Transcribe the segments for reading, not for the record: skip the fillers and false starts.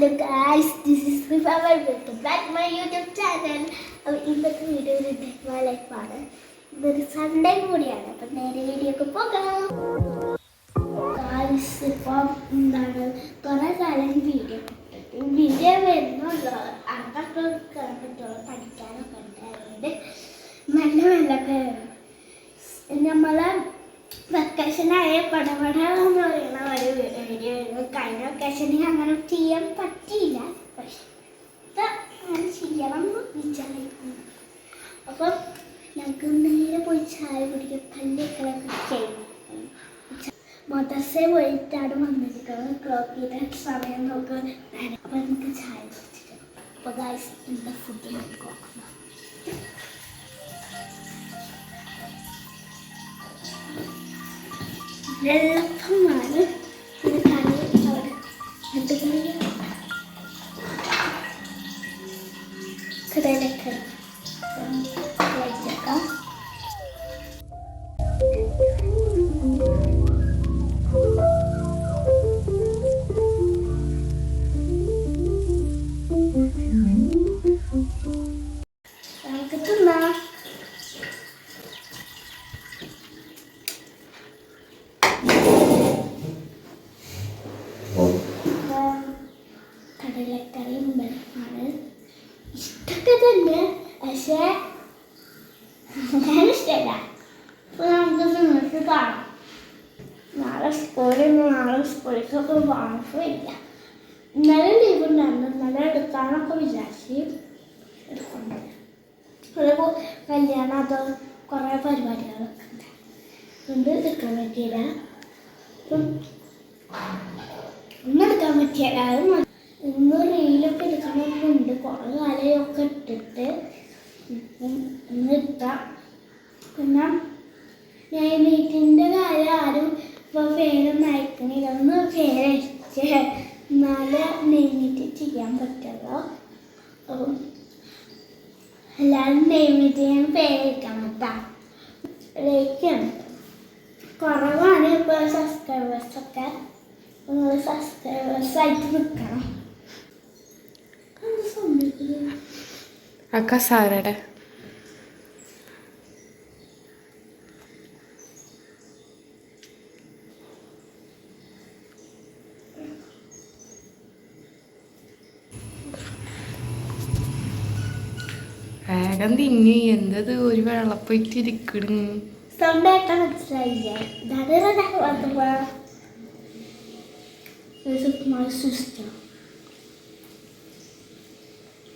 Hello guys, this is Rifa. Welcome back to my YouTube channel. അപ്പോൾ ഇന്നത്തെ video my life ആണ്. ഇതൊരു Sunday കൂടിയാണ്. അപ്പോൾ നേരെ വീഡിയോക്ക് പോകാം. ഗായ്സ് ഇപ്പം എന്താണ് കുറേ കാലം വീഡിയോ വരുന്നുണ്ടോ അതൊക്കെ പറ്റുള്ളൂ പഠിക്കാനൊക്കെ ഉണ്ടായതുകൊണ്ട് നല്ല നല്ലൊക്കെ നമ്മളെ വെക്കേഷനായ പടപട എന്ന് പറയുന്ന ഒരു വീഡിയോ ആയിരുന്നു. കഴിഞ്ഞ വെക്കേഷനിൽ അങ്ങനെ ചെയ്യാൻ പറ്റിയില്ല, പക്ഷെ അങ്ങനെ ചെയ്യണം എന്ന് വിചാരിക്കുന്നു. അപ്പം ഞങ്ങൾക്ക് നേരെ പോയി ചായ കുടിക്കുക, പല്ലിക്കളൊക്കെ ചെയ്യണം. മദ്രസയിൽ പോയിട്ടാണ് വന്നിരിക്കുന്നത്. ക്ലോക്ക് ചെയ്ത സമയം നോക്കുക. അപ്പം നമുക്ക് ചായ കുടിച്ചിട്ട് അപ്പോൾ ഗായ്സ് എന്താ ഫുഡ് നോക്കണം. വെള്ളപ്പമാണ് ഇത്. കറി അവിടെ കടലക്കറി വെച്ചേക്കാം. നമുക്ക് തിന്നാം. കടലക്കറിയും വെള്ളമാണ് ഇഷ്ടമൊക്കെ തന്നെ, പക്ഷേ ഞാൻ ഇഷ്ടമല്ല. അപ്പോൾ നമുക്ക് നിങ്ങൾക്ക് കാണാം. നാളെ സ്കൂളിലേക്കൊക്കെ വാങ്ങില്ല. ഇന്നലെ ലീവ് ഉണ്ടായിരുന്നു. ഇന്നലെ എടുക്കാനൊക്കെ വിചാരിച്ച് എടുക്കുന്നുണ്ട്. അതേപോലെ കല്യാണം അതോ കുറേ പരിപാടികളൊക്കെ ഉണ്ട്, അതുകൊണ്ട് എടുക്കാൻ പറ്റിയില്ല. ഒന്നെടുക്കാൻ പറ്റിയില്ല. അത് ഇന്ന് റീലൊക്കെ എടുക്കണമൊക്കെ ഉണ്ട്. കുറേ കാലമൊക്കെ ഇട്ടിട്ട് ഇന്നെടുക്കാം. പിന്നെ നെയ്മീറ്റിൻ്റെ കാര്യം ആരും ഇപ്പോൾ ഫേനൊന്നും അയക്കണില്ല. ഒന്ന് ഫേനടിച്ച് എന്നാലേ നെയ്മീറ്റ് ചെയ്യാൻ പറ്റുള്ളൂ. അപ്പം എല്ലാവരും നെയ്മീറ്റ് ഞാൻ ഫേനടിക്കാൻ പറ്റാം. ലൈക്കാണ് കുറവാണ് ഇപ്പോൾ സബ്സ്ക്രൈബേഴ്സൊക്കെ. നിങ്ങൾ സബ്സ്ക്രൈബേഴ്സായിട്ട് നിൽക്കണം. അക്കസാരടെ വേഗം തിന്നു. എന്തത് ഒരു വെള്ളപ്പോയിട്ട് ഇരിക്കണ്. സൗണ്ടായിട്ടാണ് മനസ്സിലായില്ലേ?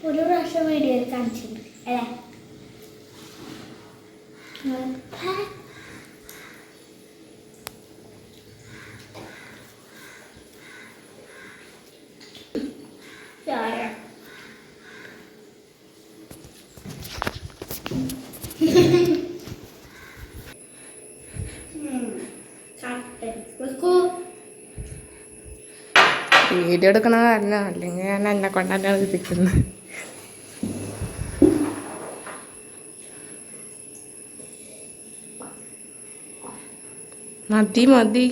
ഒരു പ്രാവശ്യം വീഡിയോയിൽ കാണിച്ചിട്ടുണ്ട് അല്ലേ? വീഡിയോ എടുക്കണ കാരണം, അല്ലെങ്കിൽ ഞാൻ എന്നെ കൊണ്ടാണ് എഴുതിക്കുന്നത്. മതി മതി.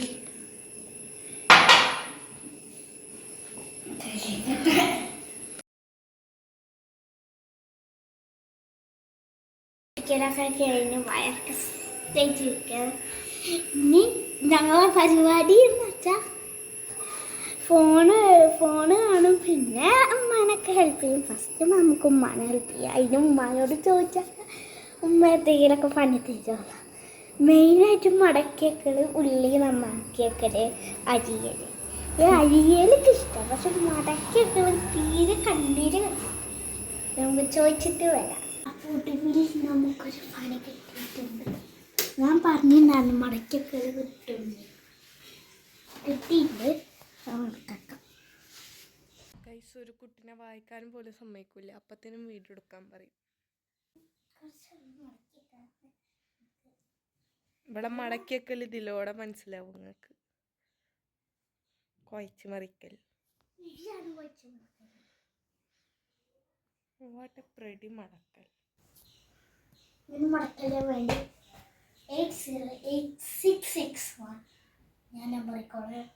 കഴിഞ്ഞു വയർക്ക് ഇനി ഞങ്ങളെ പരിപാടി എന്ന് വെച്ചാൽ ഫോണ് കാണും. പിന്നെ ഉമ്മാനൊക്കെ ഹെൽപ്പ് ചെയ്യും. ഫസ്റ്റ് നമുക്ക് ഉമ്മാനെ ഹെൽപ്പ് ചെയ്യാം. അതിന് ഉമ്മാനോട് ചോദിച്ചാൽ ഉമ്മ എന്തെങ്കിലുമൊക്കെ പണി തരുമല്ലോ. മെയിനായിട്ട് മടക്കിയേക്കൽ, ഉള്ളി നന്നാക്കിയേക്കൽ, അരിയൽ. ഈ അരിയലൊക്കെ ഇഷ്ടം, പക്ഷെ മടക്കിയേക്കൽ തീരെ കണ്ണീര് നമുക്ക് ചോദിച്ചിട്ട് വരാം. അപ്പോൾ ഒടുവിൽ നമുക്കൊരു പണി കിട്ടിയിട്ടുണ്ട്. ഞാൻ പറഞ്ഞിട്ടുണ്ടായിരുന്നു മടക്കിയേക്കൽ കിട്ടിയിട്ടുണ്ട്. ഒരു കുട്ടിനെ വായിക്കാനും പോലും സമ്മതിക്കൂല. അപ്പത്തിനും വീഡിയോ എടുക്കാൻ പറയും. ഇവിടെ മടക്കിയൊക്കെ ഇതിലൂടെ മനസ്സിലാവും നിങ്ങൾക്ക്. കുഴച്ച് മറിക്കൽ. What A പ്രെഡി Madakkal. മടക്കലിന് വേണ്ടി 808661 ഞാൻ നമ്പർ കളവാല്ല.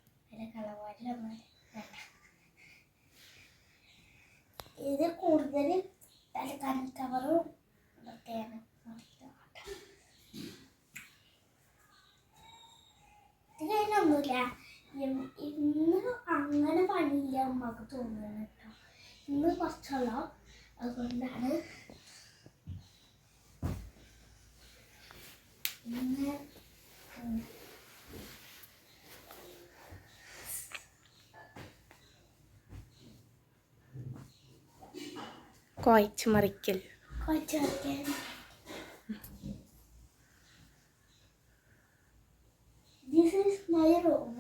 ഇത് കൂടുതൽ കവറും ഇതൊക്കെയാണ്. ഇത് കഴിഞ്ഞൊന്നുമില്ല. ഇന്ന് അങ്ങനെ പണിയില്ല അമ്മക്ക് തോന്നുന്നു കേട്ടോ. ഇന്ന് കുറച്ചുള്ള അതുകൊണ്ടാണ് ഇന്ന് കുഴച്ച് മറിക്കൽ. കുറച്ച് വയ്ക്കാൻ. This is my room.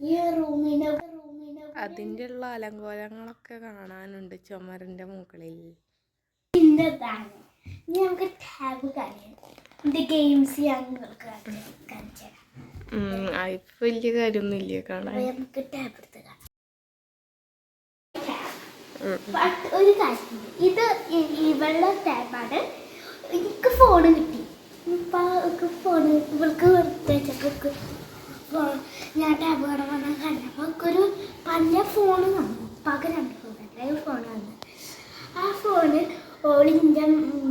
ഈ റൂമിന് അതിൻ്റെ ഉള്ള അലങ്കോലങ്ങളൊക്കെ കാണാനുണ്ട് ചുമരിൻ്റെ മുകളിൽ. ഇന്നതാണ്. ഇനി നമുക്ക് ടാബ് കളിയാം. ഇത് ഗെയിംസ് ഞങ്ങൾക്ക് കാണിച്ചു തരാം. അതിപ്പോ വലിയ കാര്യമൊന്നുമില്ല കാണാൻ. നമുക്ക് ടാബ് എടുത്ത് കാണാം. ഒരു കാര്യം, ഇത് ഇവളുടെ ടാബാണ്. എനിക്ക് ഫോണ് കിട്ടി. ഫോണ് ഇവൾക്ക് വെച്ചപ്പോൾ ഞാൻ ടാബ് കടന്ന് കണ്ടപ്പോൾ ഒരു പല ഫോണ് വന്നു. പകരം ഫോൺ വന്നു. ആ ഫോണ് ഓളിൻ്റെ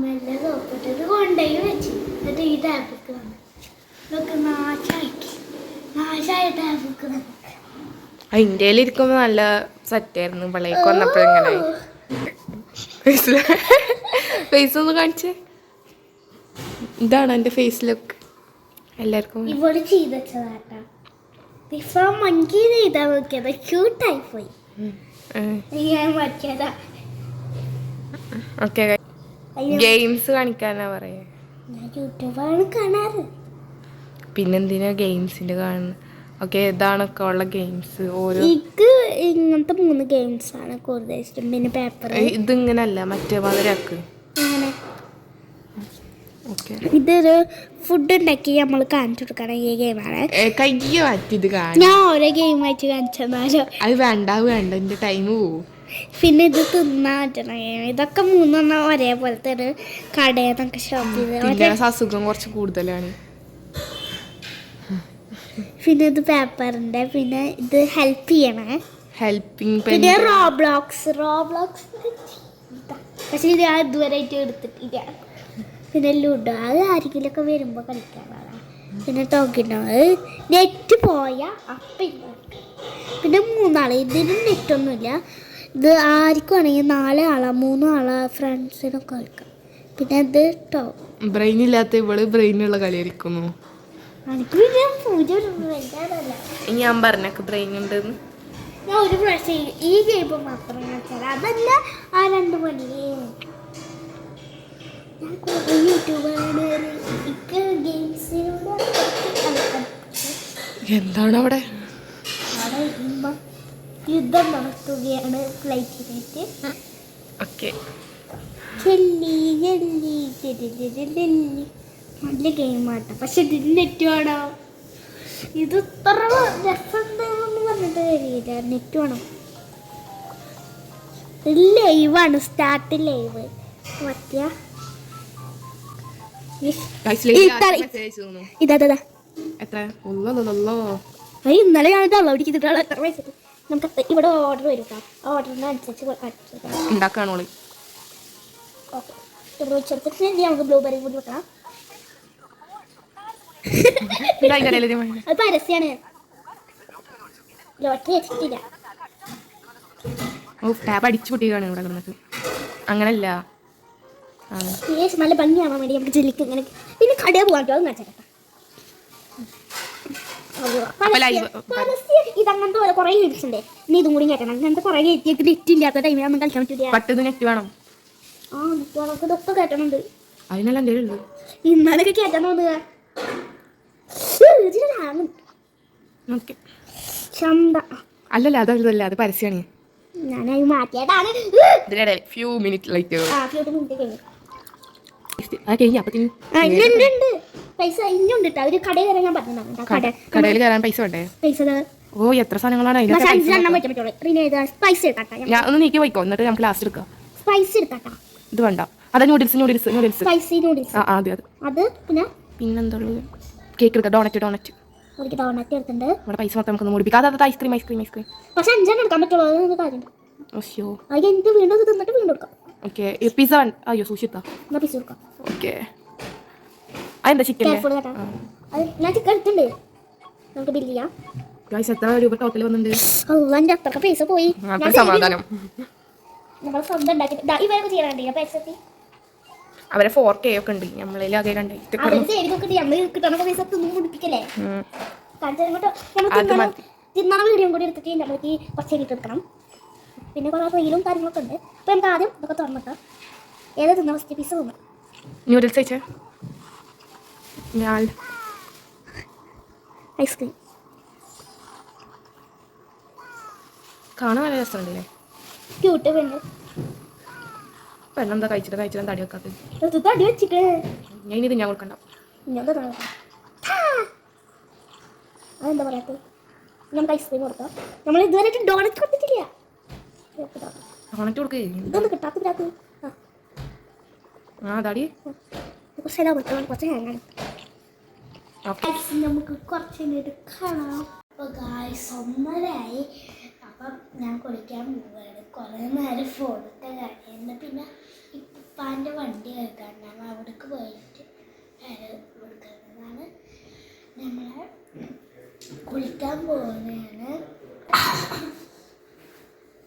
മെല്ലെ നോക്കിട്ടത് കൊണ്ടുപോയി വെച്ചു. എന്നിട്ട് ഈ ടാബിക്ക് വന്നു. ഇതൊക്കെ നാശായ ടാബിക്ക് വന്നു. ഇന്ത്യയിൽ ഇരിക്കുമ്പോ നല്ല സെറ്റായിരുന്നു. വെളയിലേക്ക് വന്നപ്പോഴെങ്ങനെ ഫേസ് ഒന്ന് കാണിച്ചേ. ഇതാണ് എൻ്റെ ഫേസ് ലുക്ക്. എല്ലാവർക്കും ഇവള് ചെയ്ത് വെച്ചതാട്ടാ. ഇപ്പൊ മങ്കി ചെയ്താ നോക്കിയത് ക്യൂട്ടായി പോയി. ഞാൻ മറ്റേതാ. ഓക്കെ, ഗെയിംസ് കാണിക്കാനാ പറയാ. ഞാൻ യൂട്യൂബാണ് കാണാറ്. പിന്നെന്തിനാ ഗെയിംസിന്റെ കാണുന്നത്? ഓക്കെ, ഇതാണൊക്കെ ഉള്ള ഗെയിംസ്. ഓരോ ഇത് ഇങ്ങനത്തെ 3 ഗെയിംസ് ആണ് കൂടുതൽ ഇഷ്ടം. പിന്നെ പേപ്പർ ഇതിങ്ങനല്ല, മറ്റേ മധുരക്ക്. അങ്ങനെ ഓക്കെ, ഇതൊരു ഫുഡ് ഉണ്ടാക്കി നമ്മൾ കാണിച്ചു കൊടുക്കണം. ഈ ഗെയിമാണ്. കയ്യ മാറ്റിത് ഞാൻ ഓരോ ഗെയിം ആയിട്ട് കാണിച്ചെന്നാലോ. അത് വേണ്ട എന്റെ ടൈം പോവും. പിന്നെ ഇത് തിന്നാൻ പറ്റണ ഗെയിം. ഇതൊക്കെ 3 ഒരേപോലത്തെ ഒരു കടയിൽ നിന്നൊക്കെ ഷോപ്പ് ചെയ്ത്. അസുഖം കുറച്ച് കൂടുതലാണ്. പിന്നെ ഇത് പേപ്പറിന്റെ. പിന്നെ ഇത് ഹെൽപ്പ് ചെയ്യണേ. ഹെൽപ്പിംഗ്. പിന്നെ റോബ്ലോക്സ് പക്ഷെ ഇത് ഞാൻ ഇതുവരെ ആയിട്ട് എടുത്തിട്ടില്ല. പിന്നെ ലുഡോ, അത് ആരെങ്കിലൊക്കെ വരുമ്പോ കളിക്കാറാണ്. പിന്നെ ടോക്കിനോ, നെറ്റ് പോയ അപ്പം. പിന്നെ 3 ആള്. ഇതിനും നെറ്റൊന്നുമില്ല. ഇത് ആർക്കും ആണെങ്കിൽ 4 ആളാ 3 ആളാ ഫ്രണ്ട്സിനൊക്കെ കളിക്കാം. പിന്നെ ഇത് ബ്രെയിൻ ഇല്ലാത്ത ഇവള് ബ്രെയിനുള്ള കളിയായിരിക്കുന്നു. എനിക്ക് പിന്നെ ഞാൻ പറഞ്ഞൊക്കെ ബ്രെയിൻ ഉണ്ടെന്ന്. ഞാൻ ഒരു പ്രാവശ്യം ഈ ഗെയിം മാത്രം കളിച്ചാൽ അതല്ല ആ 2 മണി. ഞാൻ കുറേ യൂട്യൂബാണ് ഗെയിംസിനോട്. എന്താണ് അവിടെ? യുദ്ധം നടത്തുകയാണ് ഫ്ലൈറ്റിലേക്ക്. ഓക്കെ, നല്ല ഗെയിമാട്ടോ. പക്ഷെ ഇതിന് നെറ്റ് വേണോ? ഇത് ഇത്ര രസമുണ്ടെന്ന് പറഞ്ഞിട്ട് കഴിയില്ല. നെറ്റ് വേണം. ലൈവാണ്. സ്റ്റാർട്ട് ലൈവ് പറ്റിയ ഇതാ. ഇന്നലെ ഞാൻ ഡൗൺലോഡ് ചെയ്തിട്ടുള്ള എത്ര പൈസ നമുക്ക് ഇവിടെ ഓർഡർ വരും കേട്ടോ. ആ ഓർഡറിന് അനുസരിച്ച് ഉണ്ടാക്കാണോളി. ഓക്കെ, ഇവിടെ വെച്ചെടുത്തിട്ട് നമുക്ക് ബ്ലൂബെറി കൂടി വെക്കണം. അത് പരസ്യാണ്. ലോട്ടറി വെച്ചിട്ടില്ല. ടാബ് അടിച്ചു പൊട്ടിയാണ് ഇവിടെ കിടന്നിട്ട്. അങ്ങനല്ല, നല്ല ഭംഗിയാവാൻ വേണ്ടി നമുക്ക് ജെല്ലിക്ക് ഇങ്ങനെ. പിന്നെ കടയിൽ പോകാൻ അത് കാണിച്ചേക്കാം. ഇതങ്ങനത്തെ പോലെ കുറെ ഗെയിംസ് ഉണ്ട്. ഇനി ഇതും കൂടി കേൾക്കണം. അങ്ങനത്തെ കുറെ ഗെയിം നെറ്റ് ഇല്ലാത്ത ടൈമിൽ ഒന്നും കളിക്കാൻ പറ്റില്ല. നെറ്റ് വേണം. ആ നെറ്റ് വേണം. ഇതൊക്കെ കേട്ടണുണ്ട്. അതിനെല്ലാം എന്തേലും ഇന്നലൊക്കെ കേട്ടാൻ തോന്നുക. അല്ലല്ല, അതല്ല, അത് പരസ്യമാണ്. ഞാനത് മാറ്റിയതാണ്. ഫ്യൂ മിനിറ്റ് ലൈറ്റ് പൈസ ഇന്നുണ്ട് കേട്ടോ. ഒരു കടയിൽ കയറാൻ ഞാൻ പറഞ്ഞതാണ്. കടയിൽ കയറാൻ പൈസ വേണ്ടേ? പൈസ ഓ, എത്ര സാധനങ്ങളാണ് സ്പൈസ് എടുക്കാട്ടാ. ഞാൻ ഒന്ന് നീക്കി പോയിക്കോ, എന്നിട്ട് നമുക്ക് ലാസ്റ്റ് എടുക്കാം. സ്പൈസ് എടുക്കാട്ടാ. ഇത് വേണ്ട. അതാ നൂഡിൽസ് സ്പൈസി നൂഡിൽസ്. അത് പിന്നെന്താ കേക്ക് എടുക്കാം. ഡോണറ്റ് ഡോണറ്റ് എടുത്തിട്ടുണ്ട്. ഇവിടെ പൈസ മൊത്തം നമുക്ക് മുടിപ്പിക്കാം. അതായത് ഐസ്ക്രീം. പക്ഷെ 5 എടുക്കാൻ പറ്റുള്ളൂ. കാര്യം അശ്യോ. അത് എനിക്ക് വീണ്ടും ഇത് തിന്നിട്ട് വീണ്ടും കൊടുക്കാം. Okay pizza. അയ്യോ സൂക്ഷിത്താ. എന്നാൽ പീസ് കൊടുക്കാം. ഓക്കെ അതെന്താ ചിക്കൻ? കേട്ടോ അത് ഞാൻ ചിക്കൻ എടുത്തിട്ടുണ്ട്. നമുക്ക് ബില്ല് ചെയ്യാം. എത്ര രൂപ ടോട്ടൽ വന്നിട്ടുണ്ട്? എൻ്റെ അത്രക്ക് പൈസ പോയി. സമാധാനം. നമ്മൾ സ്വന്തം ഉണ്ടാക്കിയിട്ട് ഇവരൊക്കെ ചെയ്യാനുണ്ട്. അപ്പോൾ എക്സെപ്റ്റ് അവരെ 4K ഒക്കെ ഉണ്ട്. നമ്മളതിൽ ആകെ കണ്ടിട്ട് നമ്മൾ കിട്ടണ പൈസ തിന്നും കുടിപ്പിക്കല്ലേ. തിന്നണ വീഡിയോ കൂടി എടുത്തിട്ട് നമ്മൾക്ക് കുറച്ച് കഴിഞ്ഞിട്ട് എടുക്കണം. പിന്നെ കുറേ റീലും കാര്യങ്ങളൊക്കെ ഉണ്ട്. അപ്പോൾ നമുക്ക് ആദ്യം ഇതൊക്കെ തുറന്നിട്ടോ. ഏതാ തിന്ന ഫസ്റ്റ് പീസ് തിന്നു? ന്യൂഡിൽസ് വെച്ചാൽ ഞാൻ ഐസ്ക്രീം കാണാൻ നല്ല രസമുണ്ടല്ലേ. ക്യൂട്ട് പെണ്ണ്. പെണ്ണെന്താ കഴിച്ചിട്ട് തടി വെക്കാത്തത്? തടി വെച്ചിട്ട് ഞാൻ ഇനി ഞാൻ കൊടുക്കണ്ട. അതെന്താ പറയാത്തത്? നമുക്ക് ഐസ്ക്രീം കൊടുക്കാം. നമ്മൾ ഇതുവരെ ഡോണറ്റ് കൊടുത്തിട്ടില്ല. ഡോണറ്റ് കൊടുക്കേ. ഇതൊന്നും കിട്ടാത്ത തടി കുറച്ച് ഹാങ്ങാണ്. നമുക്ക് കുറച്ച് കഴിഞ്ഞിട്ട് കാണാം. അപ്പോൾ ഗായ്സ് 1:30 അപ്പം ഞാൻ കുളിക്കാൻ പോവുകയാണ്. കുറേ നേരം ഫോണൊക്കെ കഴിയുന്നുണ്ട്. പിന്നെ ഇപ്പാൻ്റെ വണ്ടി കേൾക്കാൻ ഞാൻ അവിടേക്ക് പോയിട്ട് കൊടുക്കുന്നതാണ്. നമ്മളെ കുളിക്കാൻ പോകുന്നതാണ്.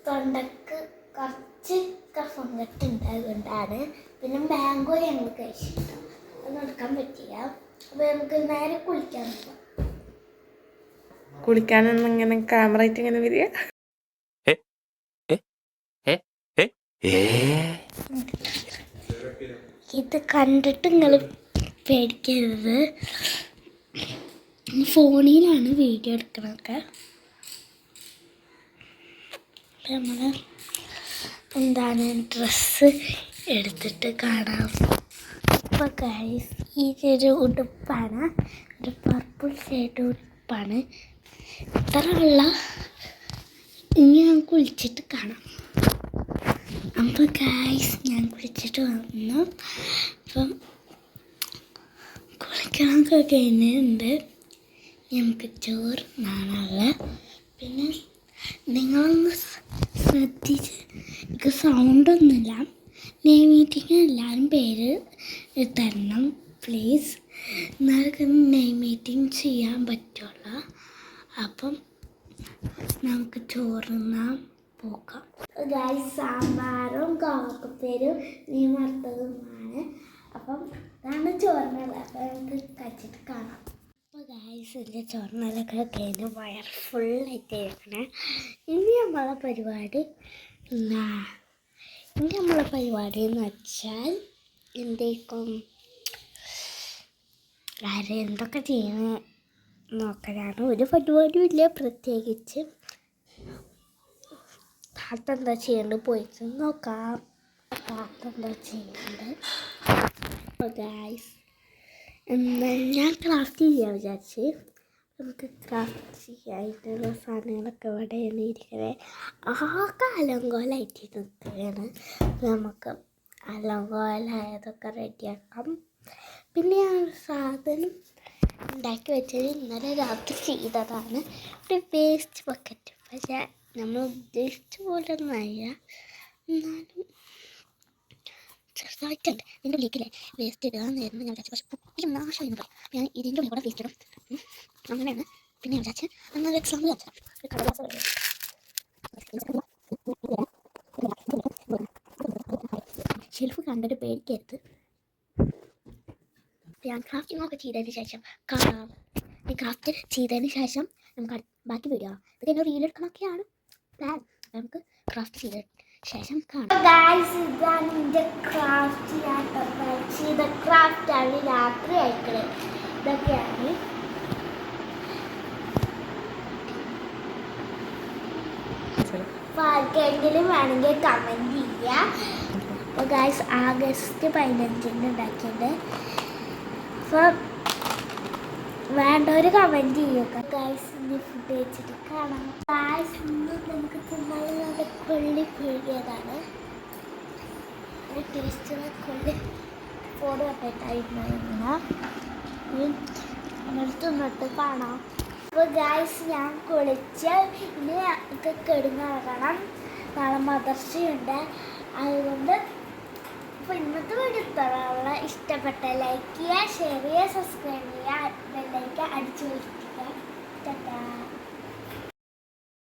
തൊണ്ടക്ക് കുറച്ച് കഫം കെട്ടുണ്ടായതുകൊണ്ടാണ്. പിന്നെ ബാങ്കോ ഞങ്ങൾ കഴിച്ചിട്ടോ ഒന്നും എടുക്കാൻ പറ്റില്ല. അപ്പോൾ നമുക്ക് നേരെ കുളിക്കാൻ പോകാം. കുളിക്കാനൊന്നും ഇങ്ങനെ ക്യാമറ ആയിട്ട് ഇങ്ങനെ വരിക. ഇത് കണ്ടിട്ട് നിങ്ങൾ പേടിക്കരുത്. ഫോണിലാണ് വീഡിയോ എടുക്കണതൊക്കെ. നമ്മൾ എന്താണ് ഡ്രസ്സ് എടുത്തിട്ട് കാണാം. അപ്പോൾ ഗൈസ് ഇതൊരു ഉടുപ്പാണ്. ഒരു പർപ്പിൾ ഷെയ്ഡ് ഉടുപ്പാണ്. ഇത്രയുള്ള ഇനി ഞാൻ കുളിച്ചിട്ട് കാണാം. അപ്പോൾ ഗൈസ് ഞാൻ കുളിച്ചിട്ട് വന്നു. അപ്പം കുളിക്കണമൊക്കെ കഴിഞ്ഞിട്ടുണ്ട്. നമുക്ക് ചോറ് നാണല്ല. പിന്നെ നിങ്ങളൊന്ന് ശ്രദ്ധിച്ച് എനിക്ക് സൗണ്ടൊന്നുമില്ല. നെയ് മീറ്റിംഗ് എല്ലാവരും പേര് തരണം പ്ലീസ്. എന്നാലും നെയ് മീറ്റിംഗ് ചെയ്യാൻ പറ്റുള്ളൂ. അപ്പം നമുക്ക് ചോറുണ്ണാൻ പോകാം. ഗായ്സ് സാമ്പാറും കോവക്കപ്പേരും മീൻ വറുത്തതുമാണ്. അപ്പം ഇതാണ് ചോറിനുള്ളത്. അപ്പം നമുക്ക് കഴിച്ചിട്ട് കാണാം. അപ്പോൾ ഗായ്സ് ഇല്ല ചോറിനലൊക്കെ കഴിഞ്ഞ് വയർ ഫുള്ളായിട്ട് കഴിക്കണേ. ഇനി നമ്മളെ പരിപാടി എന്ന് വെച്ചാൽ എന്തേക്കും എന്തൊക്കെ ചെയ്യണം നോക്കാനാണ്. ഒരു പരിപാടിയും ഇല്ല പ്രത്യേകിച്ച്. താത്ത എന്താ ചെയ്യേണ്ടത് പോയിട്ട് നോക്കാം. താത്ത എന്താ ചെയ്യേണ്ടത്? അപ്പോൾ ഗായ്സ് ഞാൻ ക്രാഫ്റ്റ് ചെയ്യാൻ വിചാരിച്ച്. നമുക്ക് ക്രാഫ്റ്റ് ചെയ്യാനായിട്ടുള്ള സാധനങ്ങളൊക്കെ ഇവിടെയാണ് ഇരിക്കുന്നത്. ആകെ അലങ്കോലായിട്ട് നിൽക്കുകയാണ്. നമുക്ക് അലങ്കോലായതൊക്കെ റെഡിയാക്കാം. പിന്നെ ആ സാധനം ഉണ്ടാക്കി വെച്ചത് ഇന്നലെ രാത്രി ചെയ്തതാണ്. ഒരു വേസ്റ്റ് ബക്കറ്റ്. പക്ഷേ നമ്മൾ ഉദ്ദേശിച്ച പോലെ ഒന്നല്ല, എന്നാലും ചെറുതായിട്ടുണ്ട്. ഇതിൻ്റെ ഉള്ളിലേക്കില്ലേ വേസ്റ്റ് ഇടാന്നായിരുന്നു ഞാൻ വിചാരിച്ചു. പക്ഷെ കുട്ടി നാശമായി പറയും. ഞാൻ ഇതിൻ്റെ ഉള്ളിൽ കൂടെ വേസ്റ്റ് ഇടും. അങ്ങനെയാണ്. പിന്നെ ഞാൻ വിചാരിച്ച് എന്നൊരു എക്സാമ്പിൾ വെച്ചാൽ ഒരു കടലാസ് ഷെൽഫ് കണ്ടിട്ട് പേടിക്കരുത്. ഞാൻ ക്രാഫ്റ്റിങ്ങൊക്കെ ചെയ്തതിന് ശേഷം കാണാം. ഈ ക്രാഫ്റ്റ് ചെയ്തതിന് ശേഷം നമുക്ക് ബാക്കി വീഡിയോ. ഇതൊക്കെ എന്നെ റീലെടുക്കണമൊക്കെയാണ് പ്ലാൻ. നമുക്ക് ക്രാഫ്റ്റ് ചെയ്ത ശേഷം കാണാം. ഇതാണ് എൻ്റെ ക്രാഫ്റ്റ്. ചെയ്ത ക്രാഫ്റ്റാണ് രാത്രി അയക്കണത്. ഇതൊക്കെയാണ്. അപ്പോൾ ആർക്കെങ്കിലും വേണമെങ്കിൽ കമൻറ്റ് ചെയ്യുക. അപ്പോൾ ഗായ്സ് ആഗസ്റ്റ് 15 ഉണ്ടാക്കിയിട്ടുണ്ട്. അപ്പോൾ വേണ്ടവർ കമൻറ്റ് ചെയ്യുക. ഗായ്സ് ഇനി ഫുഡ് വെച്ചിട്ട് കാണാം. ഗായ്സ് ഇന്ന് നമുക്ക് തിന്നാലുള്ള കൊള്ളി പുഴുകിയതാണ്. ഒരു ടേസ്റ്റുള്ള കൊള്ളി ഫോൺ കണ്ടിട്ടായിരുന്നു. തിന്നിട്ട് കാണാം. അപ്പോൾ ഗായ്സ് ഞാൻ കുളിച്ച് ഇനി ഒക്കെ കിടന്നിറങ്ങണം. നാളെ മദർസയുണ്ട്. അതുകൊണ്ട് അപ്പോൾ ഇന്നത്തെ വീഡിയോ ഇത്രയുള്ള ഇഷ്ടപ്പെട്ട ലൈക്ക് ചെയ്യുക, ഷെയർ ചെയ്യുക, സബ്സ്ക്രൈബ് ചെയ്യുക, ബെല്ലൈക്കൻ അടിച്ചു വയ്ക്കുക. ടാറ്റാ.